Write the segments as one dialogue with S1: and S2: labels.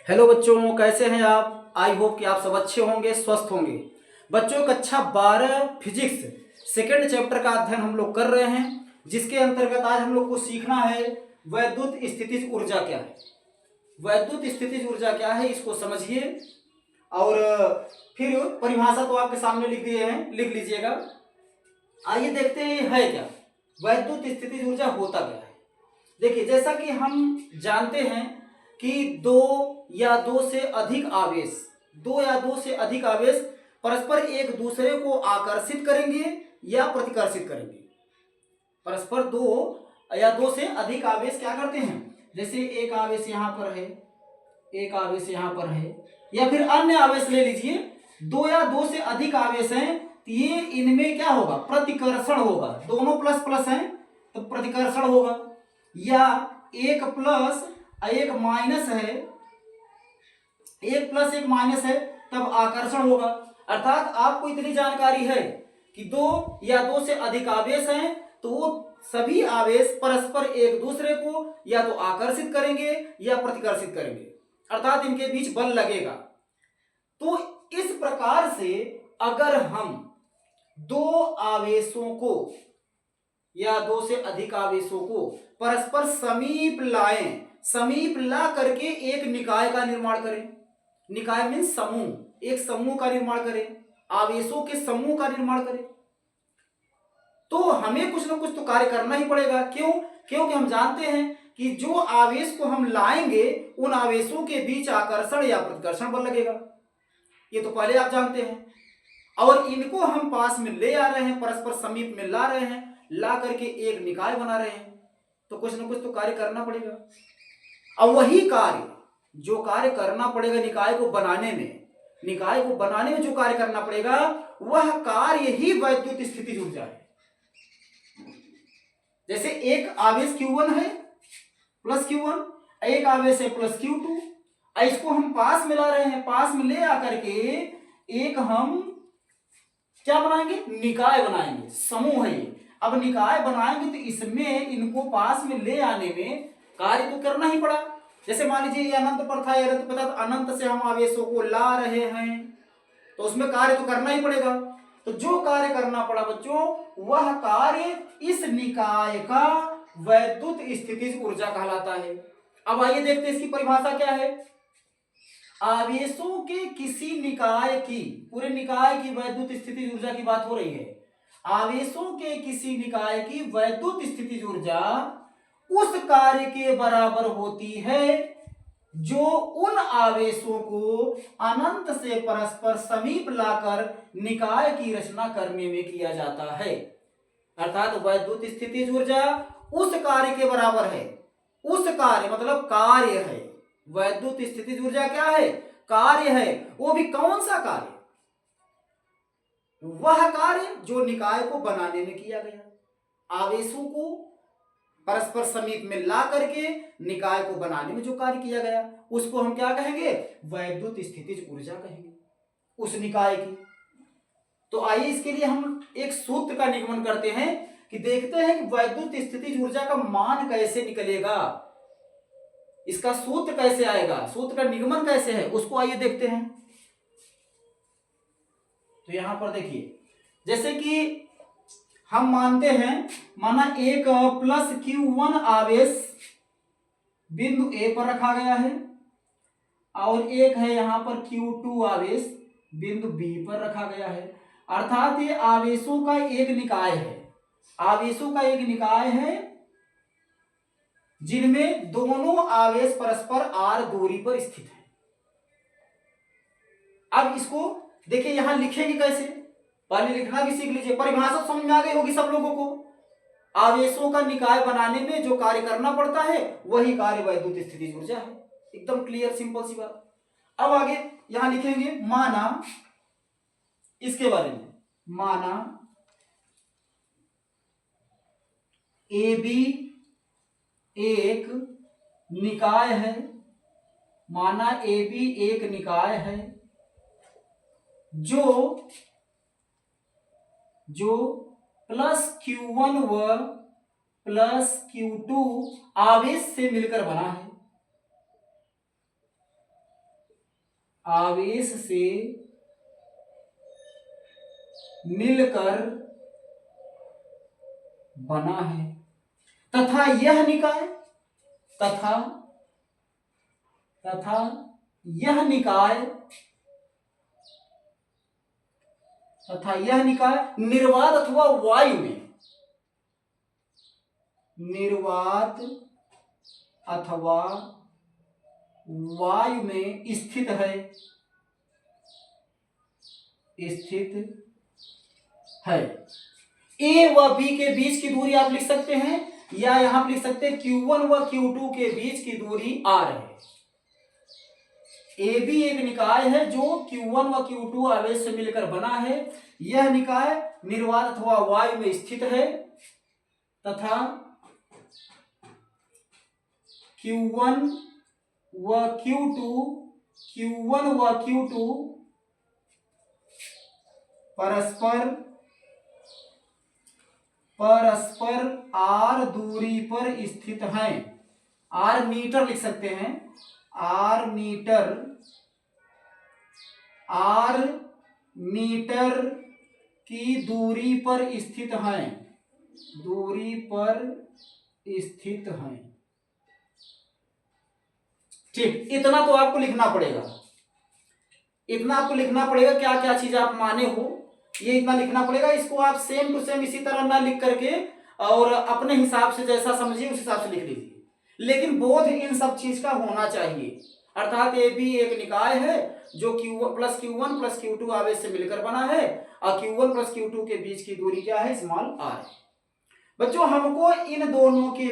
S1: Hello बच्चों, कैसे हैं आप। आई होप कि आप सब अच्छे होंगे, स्वस्थ होंगे। बच्चों, कक्षा 12 फिजिक्स सेकेंड चैप्टर का अध्ययन हम लोग कर रहे हैं, जिसके अंतर्गत आज हम लोग को सीखना है वैद्युत स्थितिज ऊर्जा क्या है। वैद्युत स्थितिज ऊर्जा क्या है, इसको समझिए और फिर परिभाषा तो आपके सामने लिख दिए हैं, लिख लीजिएगा। आइए देखते हैं है क्या वैद्युत स्थितिज ऊर्जा, होता क्या है। देखिए, जैसा कि हम जानते हैं कि दो या दो से अधिक आवेश परस्पर एक दूसरे को आकर्षित करेंगे या प्रतिकर्षित करेंगे। परस्पर दो या दो से अधिक आवेश क्या करते हैं, जैसे एक आवेश यहाँ पर है, एक आवेश यहाँ पर है, या फिर अन्य आवेश ले लीजिए। दो या दो से अधिक आवेश हैं, ये इनमें क्या होगा, प्रतिकर्षण होगा। दोनों प्लस प्लस हैं तो प्रतिकर्षण होगा, या एक प्लस एक माइनस है, एक प्लस एक माइनस है, तब आकर्षण होगा। अर्थात आपको इतनी जानकारी है कि दो या दो से अधिक आवेश हैं तो वो सभी आवेश परस्पर एक दूसरे को या तो आकर्षित करेंगे या प्रतिकर्षित करेंगे, अर्थात इनके बीच बल लगेगा। तो इस प्रकार से अगर हम दो आवेशों को या दो से अधिक आवेशों को परस्पर समीप लाएं, समीप ला करके एक निकाय का निर्माण करें। निकाय मीन्स समूह, एक समूह का निर्माण करें, आवेशों के समूह का निर्माण करें, तो हमें कुछ ना कुछ तो कार्य करना ही पड़ेगा। क्यों? क्योंकि हम जानते हैं कि जो आवेश को हम लाएंगे उन आवेशों के बीच आकर्षण या प्रतिकर्षण बल लगेगा। ये तो पहले आप जानते हैं। और इनको हम पास में ले आ रहे हैं, परस्पर समीप में ला रहे हैं, ला करके एक निकाय बना रहे हैं, तो कुछ ना कुछ तो कार्य करना पड़ेगा। अब वही कार्य जो कार्य करना पड़ेगा निकाय को बनाने में जो कार्य करना पड़ेगा, वह कार्य ही वैद्युत स्थितिज ऊर्जा है। जैसे एक आवेश Q1 है प्लस Q1, एक आवेश है प्लस Q2, इसको हम पास में ला रहे हैं, पास में ले आकर के एक हम क्या बनाएंगे, निकाय बनाएंगे, समूह है ये। अब निकाय बनाएंगे तो इसमें इनको पास में ले आने में कार्य तो करना ही पड़ा। जैसे मान लीजिए ये अनंत पर था, अनंत पर था, तो अनंत से हम आवेशों को ला रहे हैं, तो उसमें कार्य तो करना ही पड़ेगा। तो जो कार्य करना पड़ा बच्चों, वह कार्य इस निकाय का वैद्युत स्थितिज ऊर्जा कहलाता है। अब आइए देखते हैं इसकी परिभाषा क्या है। आवेशों के किसी निकाय की, पूरे निकाय की वैद्युत स्थितिज ऊर्जा की बात हो रही है। आवेशों के किसी निकाय की वैद्युत स्थितिज ऊर्जा उस कार्य के बराबर होती है जो उन आवेशों को अनंत से परस्पर समीप लाकर निकाय की रचना करने में किया जाता है। अर्थात वैद्युत स्थितिज ऊर्जा उस कार्य के बराबर है। उस कार्य मतलब कार्य है। वैद्युत स्थितिज ऊर्जा क्या है, कार्य है। वो भी कौन सा कार्य, वह कार्य जो निकाय को बनाने में किया गया। आवेशों को परस्पर समीप में ला करके निकाय को बनाने में जो कार्य किया गया, उसको हम क्या कहेंगे, वैद्युत स्थितिज ऊर्जा कहेंगे उस निकाय की। तो आइए इसके लिए हम एक सूत्र का निगमन करते हैं कि देखते हैं कि वैद्युत स्थितिज ऊर्जा का मान कैसे निकलेगा, इसका सूत्र कैसे आएगा, सूत्र का निगमन कैसे है, उसको आइए देखते हैं। तो यहां पर देखिए, जैसे कि हम मानते हैं, माना एक प्लस Q1 आवेश बिंदु A पर रखा गया है और एक है यहां पर Q2 आवेश बिंदु B पर रखा गया है। अर्थात ये आवेशों का एक निकाय है, आवेशों का एक निकाय है जिनमें दोनों आवेश परस्पर r दूरी पर स्थित है। अब इसको देखिए, यहां लिखेंगे कैसे, पहले लिखना भी सीख लीजिए। परिभाषा समझ में आ गई होगी सब लोगों को। आवेशों का निकाय बनाने में जो कार्य करना पड़ता है वही कार्य वैद्युत स्थितिज ऊर्जा है। एकदम क्लियर, सिंपल सी बात। अब आगे यहां लिखेंगे, माना इसके बारे में, माना AB एक निकाय है, माना AB एक निकाय है जो प्लस Q1 व प्लस Q2 आवेश से मिलकर बना है। आवेश से मिलकर बना है तथा यह निकाय तथा यह निकाय निर्वात अथवा वायु में स्थित है। ए व बी के बीच की दूरी आप लिख सकते हैं, या यहां पर लिख सकते हैं Q1 व Q2 के बीच की दूरी R है। ए बी एक निकाय है जो Q1 व Q2 आवेश से मिलकर बना है। यह निकाय निर्वात अथवा वायु में स्थित है तथा Q1 व Q2 परस्पर R दूरी पर स्थित हैं। R मीटर लिख सकते हैं, R मीटर की दूरी पर स्थित हैं, ठीक। इतना तो आपको लिखना पड़ेगा, क्या क्या चीज आप माने हो ये इतना लिखना पड़ेगा। इसको आप सेम टू सेम इसी तरह ना लिख करके और अपने हिसाब से जैसा समझिए उस हिसाब से लिख लीजिए, लेकिन बोध इन सब चीज का होना चाहिए। अर्थात ए बी एक निकाय है जो Q1 प्लस Q2 आवेश से मिलकर बना है और Q1 प्लस Q2 के बीच की दूरी क्या है, स्मॉल r है। बच्चों हमको इन दोनों के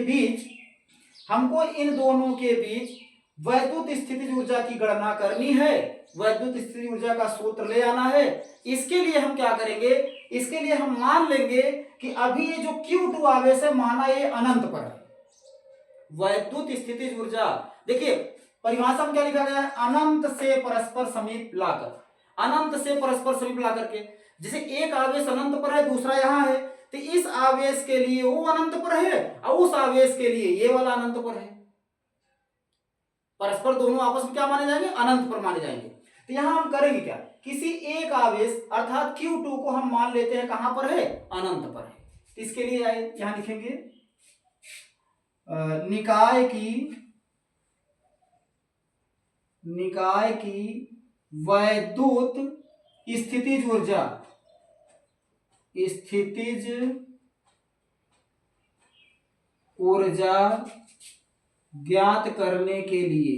S1: बीच वैद्युत स्थितिज ऊर्जा की गणना करनी है, वैद्युत स्थितिज ऊर्जा का सूत्र ले आना है। इसके लिए हम क्या करेंगे, इसके लिए हम मान लेंगे कि अभी ये जो Q2 आवेश है माना ये अनंत पर है। वैद्युत स्थितिज ऊर्जा देखिए परिभाषा में क्या लिखा गया है, अनंत से परस्पर समीप लाकर के जैसे एक आवेश अनंत पर है दूसरा यहाँ है, तो इस आवेश के लिए वो अनंत पर है और उस आवेश के लिए ये वाला अनंत पर है। परस्पर दोनों आपस में क्या माने जाएंगे, अनंत पर माने जाएंगे। तो यहां हम करेंगे क्या, किसी एक आवेश अर्थात Q2 को हम मान लेते हैं कहां पर है, अनंत पर है। तो इसके लिए यहां लिखेंगे निकाय की वैद्युत स्थितिज ऊर्जा ज्ञात करने के लिए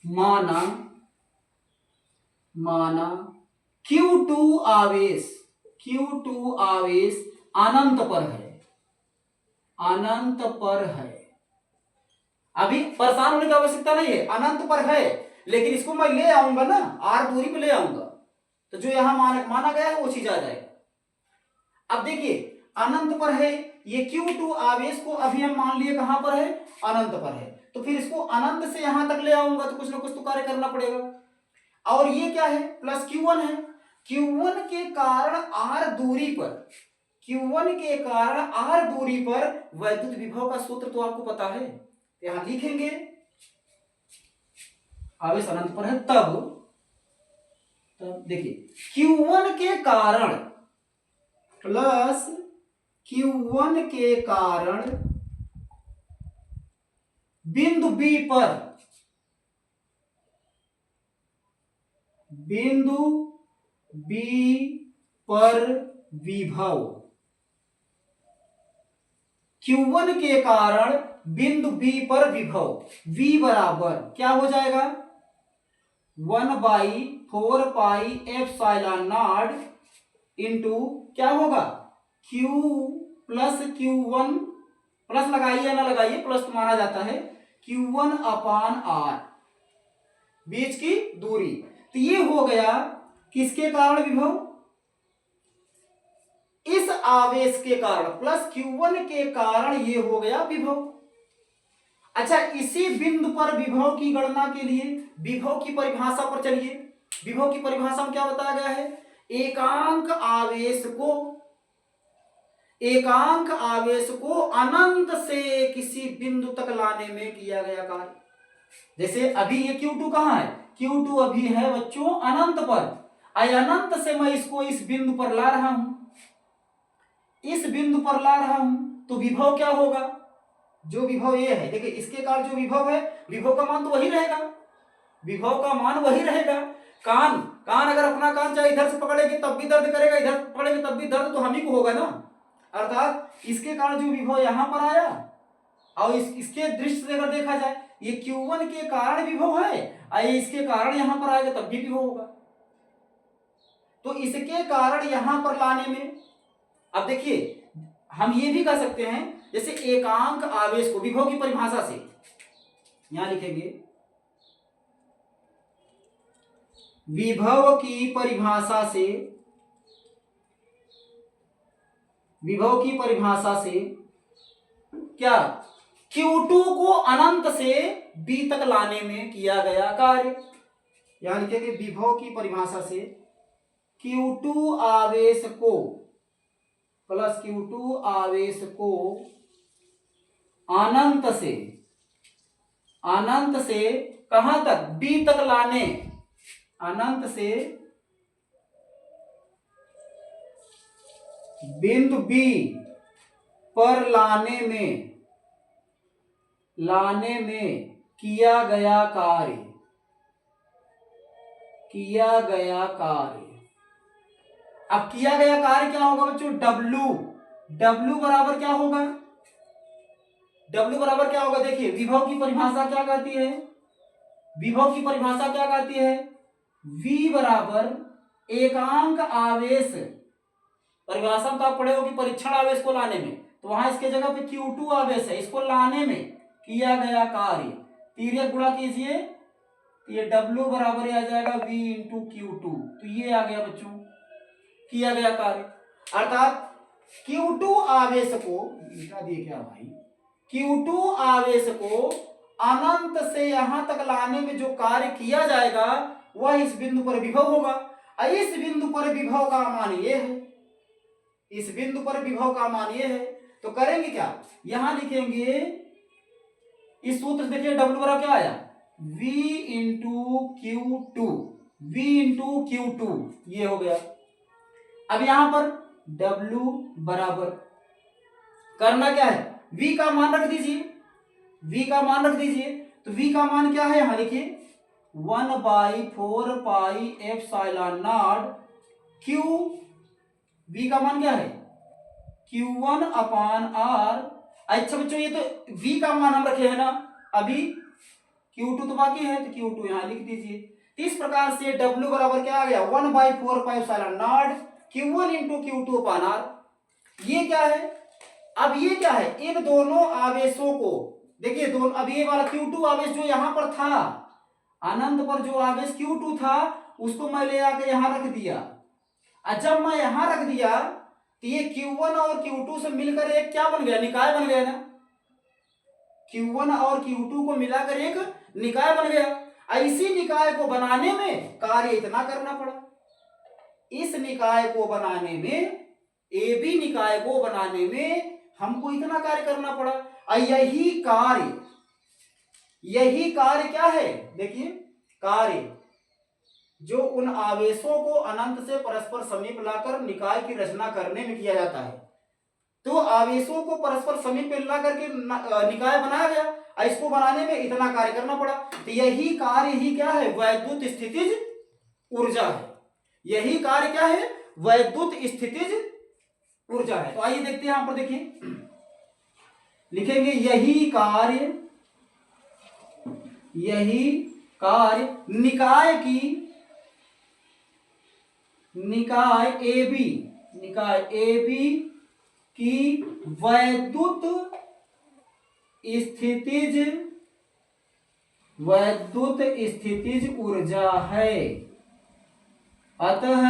S1: माना Q2 आवेश अनंत पर है। अभी परेशान होने की आवश्यकता नहीं है, अनंत पर है, लेकिन इसको मैं ले आऊंगा ना, R दूरी पे ले आऊंगा तो जो यहां माना गया है वो चीज आ जाएगा। अब देखिए अनंत पर है, ये Q2 आवेश को अभी हम मान लिए कहां पर है, अनंत पर है, तो फिर इसको अनंत से यहां तक ले आऊंगा तो कुछ ना कुछ तो कार्य करना पड़ेगा। और ये क्या है, प्लस Q1 है, Q1 के कारण R दूरी पर वैद्युत विभव का सूत्र तो आपको पता है, यहां लिखेंगे आवेश अनंत पर है तब देखिए Q1 के कारण प्लस Q1 के कारण बिंदु B पर विभव, Q1 के कारण बिंदु B पर विभव V बराबर क्या हो जाएगा, 1/4 पाई एप्सिलॉन नॉट इंटू क्या होगा Q प्लस Q1, प्लस लगाइए या ना लगाइए, प्लस तो माना जाता है, Q1 अपान R बीच की दूरी। तो ये हो गया किसके कारण विभव, इस आवेश के कारण, प्लस Q1 के कारण ये हो गया विभव। अच्छा इसी बिंदु पर विभव की गणना के लिए विभव की परिभाषा पर चलिए। विभव की परिभाषा में क्या बताया गया है, एकांक आवेश को एकांक आवेश को अनंत से किसी बिंदु तक लाने में किया गया कार्य। जैसे अभी ये Q2 कहाँ है, Q2 अभी है बच्चों अनंत पर, अनंत से मैं इसको इस बिंदु पर ला रहा हूं, इस बिंदु पर ला रहा हूं, तो विभव क्या होगा, जो विभव ये है, देखिए इसके कारण जो विभव है, विभव का मान तो वही रहेगा, विभव का मान वही रहेगा। कान कान अगर अपना कान चाहे इधर से पकड़ेगी तब भी दर्द करेगा, इधर पकड़ेगी तब भी दर्द तो हम ही को होगा ना। अर्थात इसके कारण जो विभव यहां पर आया, और इसके दृष्टि से अगर देखा जाए ये Q1 के कारण विभव है, और इसके कारण यहां पर आएगा तब भी विभव होगा। तो इसके कारण यहां पर लाने में, अब देखिए हम ये भी कह सकते हैं, जैसे एकांक आवेश को विभव की परिभाषा से यहां लिखेंगे, विभव की परिभाषा से, विभव की परिभाषा से क्या, Q2 को अनंत से B तक लाने में किया गया कार्य। यहां लिखेंगे विभव की परिभाषा से Q2 आवेश को प्लस Q2 आवेश को अनंत से कहां तक, B तक लाने, अनंत से बिंदु B पर लाने में किया गया कार्य, अब किया गया कार्य क्या होगा बच्चों, W बराबर क्या होगा, W बराबर क्या होगा, देखिए विभव की परिभाषा क्या कहती है, विभव की परिभाषा क्या कहती है, V बराबर एकांक आवेश, परिभाषा में तो आप पढ़े हो कि परीक्षण आवेश को लाने में, तो वहां इसके जगह पे Q2 आवेश है, इसको लाने में किया गया कार्य, तिर्यक गुणा कीजिए, ये W बराबर आ जाएगा V इंटू Q2, तो ये आ गया बच्चों किया गया कार्य। अर्थात Q2 आवेश को, लिखा दिए क्या भाई, Q2 आवेश को अनंत से यहां तक लाने में जो कार्य किया जाएगा वह इस बिंदु पर विभव होगा, और इस बिंदु पर विभव का मान ये है, इस बिंदु पर विभव का मान ये है। तो करेंगे क्या, यहां लिखेंगे इस सूत्र से, देखिए W बराबर क्या आया, V into Q2, V into Q2, ये हो गया। अब यहां पर W बराबर करना क्या है, V का मान रख दीजिए, V का मान रख दीजिए, तो V का मान क्या है, यहां लिखिए 1/4 pi epsilon not Q, V का मान क्या है Q1 अपान R। अच्छा बच्चों ये तो V का मान हम रखे हैं ना, अभी Q2 तो बाकी है, तो Q2 यहां लिख दीजिए। इस प्रकार से W बराबर क्या आ गया, 1/4 pi epsilon not Q1 into Q2 upon R। ये क्या है, अब ये क्या है, इन दोनों आवेशों को देखिए, दोनों, अब ये वाला Q2 आवेश जो यहां पर था, अनंत पर जो आवेश Q2 था उसको मैं ले आकर यहां रख दिया, और जब मैं यहां रख दिया तो ये Q1 और Q2 से मिलकर एक क्या बन गया, निकाय बन गया ना, Q1 और Q2 को मिलाकर एक निकाय बन गया। ऐसी निकाय को बनाने में कार्य इतना करना पड़ा, इस निकाय को बनाने में, AB निकाय को बनाने में हमको इतना कार्य करना पड़ा। और यही कार्य क्या है, देखिए कार्य जो उन आवेशों को अनंत से परस्पर समीप लाकर निकाय की रचना करने में किया जाता है। तो आवेशों को परस्पर समीप ला करके निकाय बनाया गया, और इसको बनाने में इतना कार्य करना पड़ा। तो यही कार्य ही क्या है, वैद्युत स्थितिज ऊर्जा है। यही कार्य क्या है, वैद्युत स्थितिज ऊर्जा है। तो आइए देखते हैं, यहां पर देखिए लिखेंगे यही कार्य निकाय AB की वैद्युत स्थितिज ऊर्जा है। अतः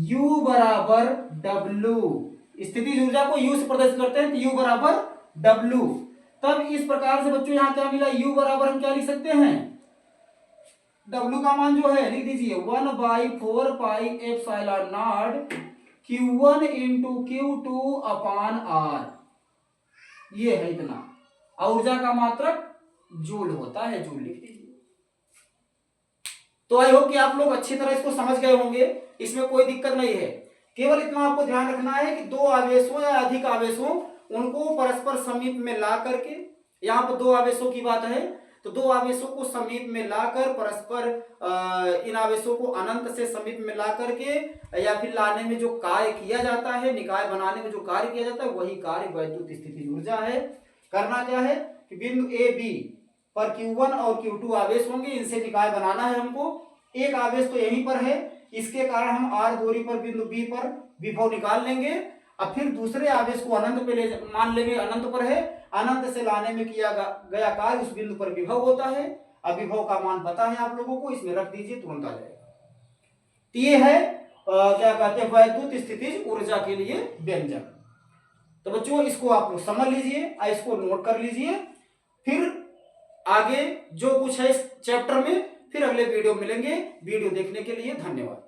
S1: U बराबर W, स्थितिज ऊर्जा को U से प्रदर्शित करते हैं, तो U बराबर W। तब इस प्रकार से बच्चों यहां क्या मिला, U बराबर हम क्या लिख सकते हैं, W का मान जो है लिख दीजिए 1/4 pi epsilon not Q1 into Q2 upon R, ये है इतना। और ऊर्जा का मात्रक जूल होता है, जूल लिख दीजिए। तो आई होप कि आप लोग अच्छी तरह इसको समझ गए होंगे, इसमें कोई दिक्कत नहीं है। केवल इतना आपको ध्यान रखना है कि दो आवेशों या अधिक आवेशों उनको परस्पर समीप में ला करके, यहाँ पर दो आवेशों की बात है, तो दो आवेशों को समीप में लाकर परस्पर इन आवेशों को अनंत से समीप में ला करके या फिर लाने में जो कार्य किया जाता है, निकाय बनाने में जो कार्य किया जाता है, वही कार्य वैद्युत स्थितिज ऊर्जा है। करना क्या है कि बिंदु ए बी पर Q1 और Q2 आवेश होंगे, इनसे निकाय बनाना है हमको। एक आवेश तो यहीं पर है, इसके कारण हम R दूरी पर बिंदु B पर विभव निकाल लेंगे। अब फिर दूसरे आवेश को अनंत पे ले मान लेंगे, अनंत पर है, अनंत से लाने में किया गया कार्य उस बिंदु पर विभव होता है। अब विभव का मान पता है आप लोगों को, इसमें रख दीजिए, तुरंत आ जाएगा। तो ये है क्या कहते हैं वैद्युत स्थितिज ऊर्जा के लिए व्यंजक। तो बच्चों इसको आप लोग समझ लीजिए, इसको नोट कर लीजिए। फिर आगे जो कुछ है इस चैप्टर में फिर अगले वीडियो मिलेंगे। वीडियो देखने के लिए धन्यवाद।